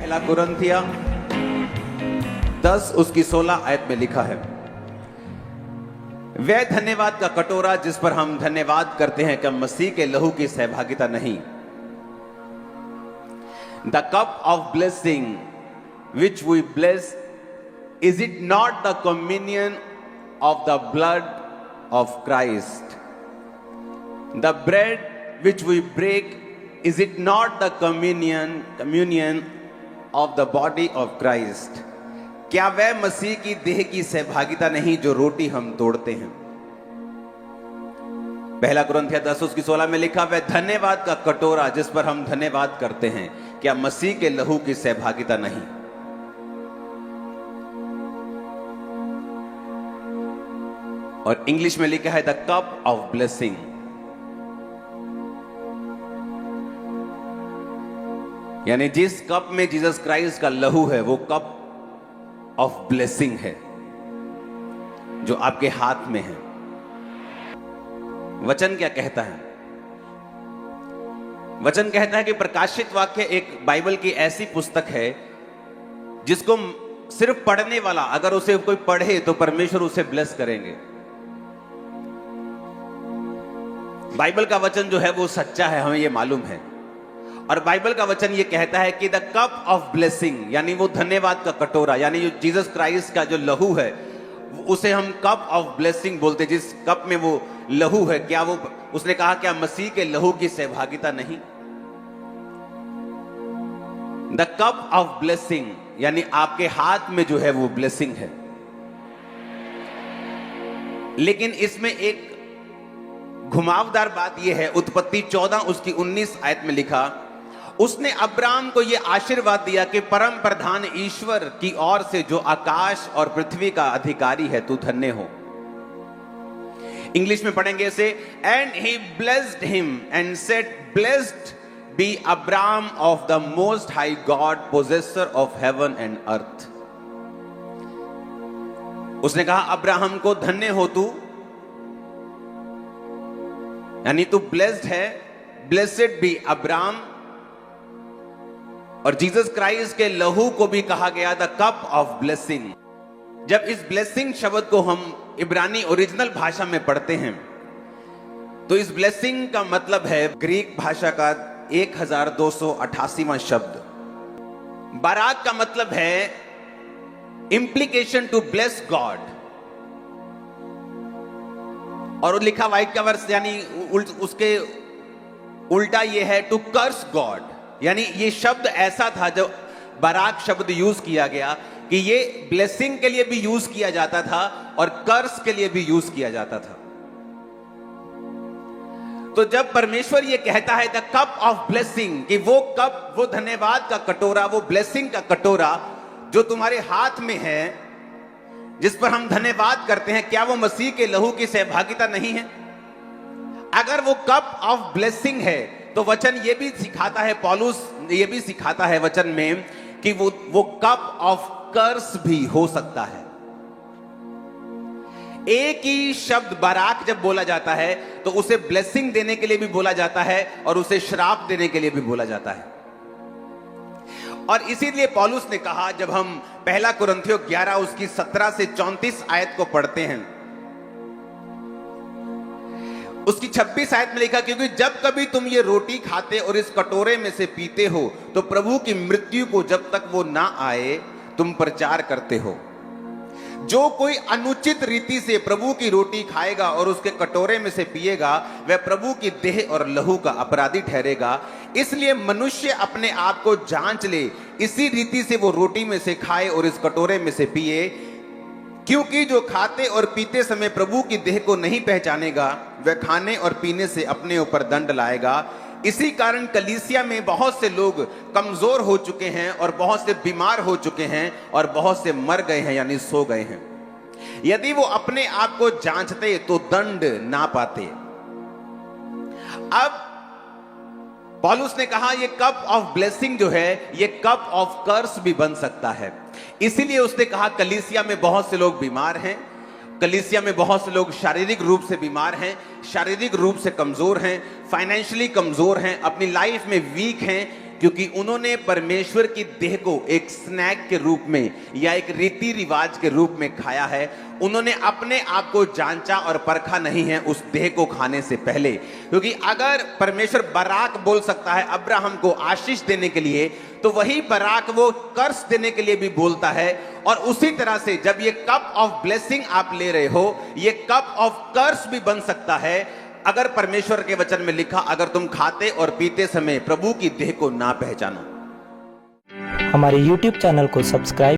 पहला कुरिन्थिया 10 उसकी 16 आयत में लिखा है, वह धन्यवाद का कटोरा जिस पर हम धन्यवाद करते हैं कि मसीह के लहू की सहभागिता नहीं। The cup of blessing which we bless, is it not the communion of the blood of Christ? The bread which we break, is it not the communion of the body of Christ? क्या वह मसीह की देह की सहभागिता नहीं जो रोटी हम तोड़ते हैं। पहला कुरिन्थिया 10 उसकी 16 में लिखा, वह धन्यवाद का कटोरा जिस पर हम धन्यवाद करते हैं, क्या मसीह के लहू की सहभागिता नहीं। और इंग्लिश में लिखा है द कप ऑफ ब्लेसिंग। यानी जिस कप में जीसस क्राइस्ट का लहू है वो कप ऑफ ब्लेसिंग है जो आपके हाथ में है। वचन क्या कहता है? वचन कहता है कि प्रकाशित वाक्य एक बाइबल की ऐसी पुस्तक है जिसको सिर्फ पढ़ने वाला अगर उसे कोई पढ़े तो परमेश्वर उसे ब्लेस करेंगे। बाइबल का वचन जो है वो सच्चा है, हमें ये मालूम है। और बाइबल का वचन ये कहता है कि द कप ऑफ ब्लेसिंग, यानी वो धन्यवाद का कटोरा, यानी जो जीसस क्राइस्ट का जो लहू है उसे हम कप ऑफ ब्लेसिंग बोलते हैं। जिस कप में वो लहू है, क्या वो, उसने कहा क्या मसीह के लहू की सहभागिता नहीं। द कप ऑफ ब्लेसिंग यानी आपके हाथ में जो है वो ब्लेसिंग है। लेकिन इसमें एक घुमावदार बात यह है, उत्पत्ति 14 उसकी 19 आयत में लिखा, उसने अब्राम को यह आशीर्वाद दिया कि परम प्रधान ईश्वर की ओर से जो आकाश और पृथ्वी का अधिकारी है, तू धन्य हो। इंग्लिश में पढ़ेंगे इसे, and he blessed him and said, blessed be Abram of the most high God, possessor of heaven and earth. उसने कहा अब्राहम को धन्य हो तू, यानी तू ब्लेस्ड है, ब्लेसेड बी अब्राम। और जीसस क्राइस्ट के लहू को भी कहा गया द कप ऑफ ब्लेसिंग। जब इस ब्लेसिंग शब्द को हम इब्रानी ओरिजिनल भाषा में पढ़ते हैं तो इस ब्लेसिंग का मतलब है ग्रीक भाषा का 1288वां शब्द। बाराक का मतलब है इंप्लीकेशन टू ब्लेस गॉड, और लिखा वाइट का वर्स यानी उसके उल्टा यह है टू कर्स गॉड। यानी ये शब्द ऐसा था जो बाराक शब्द यूज किया गया कि ये ब्लेसिंग के लिए भी यूज किया जाता था और कर्स के लिए भी यूज किया जाता था। तो जब परमेश्वर ये कहता है द कप ऑफ ब्लेसिंग, कि वो कप, वो धन्यवाद का कटोरा, वो ब्लेसिंग का कटोरा जो तुम्हारे हाथ में है, जिस पर हम धन्यवाद करते हैं, क्या वो मसीह के लहू की सहभागिता नहीं है? अगर वो कप ऑफ ब्लेसिंग है तो वचन ये भी सिखाता है, पौलुस ये भी सिखाता है वचन में कि वो कप ऑफ कर्स भी हो सकता है। एक ही शब्द बाराक जब बोला जाता है तो उसे ब्लेसिंग देने के लिए भी बोला जाता है और उसे श्राप देने के लिए भी बोला जाता है। और इसीलिए पौलुस ने कहा, जब हम पहला कुरिन्थियों 11 उसकी 17 से 34 आयत को पढ़ते हैं, उसकी 26 आयत में लिखा, क्योंकि जब कभी तुम ये रोटी खाते और इस कटोरे में से पीते हो तो प्रभु की मृत्यु को जब तक वो ना आए तुम प्रचार करते हो। जो कोई अनुचित रीति से प्रभु की रोटी खाएगा और उसके कटोरे में से पिएगा, वह प्रभु की देह और लहू का अपराधी ठहरेगा। इसलिए मनुष्य अपने आप को जांच ले, इसी रीति से वो रोटी में से खाए और इस कटोरे में से पिए। क्योंकि जो खाते और पीते समय प्रभु की देह को नहीं पहचानेगा, वह खाने और पीने से अपने ऊपर दंड लाएगा। इसी कारण कलीसिया में बहुत से लोग कमजोर हो चुके हैं और बहुत से बीमार हो चुके हैं और बहुत से मर गए हैं, यानी सो गए हैं। यदि वो अपने आप को जांचते तो दंड ना पाते। अब पौलुस ने कहा ये कप ऑफ ब्लेसिंग जो है ये कप ऑफ कर्स भी बन सकता है। इसीलिए उसने कहा कलीसिया में बहुत से लोग बीमार हैं, कलीसिया में बहुत से लोग शारीरिक रूप से बीमार हैं, शारीरिक रूप से कमजोर हैं, फाइनेंशियली कमजोर हैं, अपनी लाइफ में वीक हैं। क्योंकि उन्होंने परमेश्वर की देह को एक स्नैक के रूप में या एक रीति रिवाज के रूप में खाया है। उन्होंने अपने आप को जांचा और परखा नहीं है उस देह को खाने से पहले। क्योंकि अगर परमेश्वर बराक बोल सकता है अब्राहम को आशीष देने के लिए, तो वही बराक वो कर्स देने के लिए भी बोलता है। और उसी तरह से जब ये कप ऑफ ब्लेसिंग आप ले रहे हो, ये कप ऑफ कर्स भी बन सकता है अगर परमेश्वर के वचन में लिखा, अगर तुम खाते और पीते समय प्रभु की देह को ना पहचानो। हमारे YouTube चैनल को सब्सक्राइब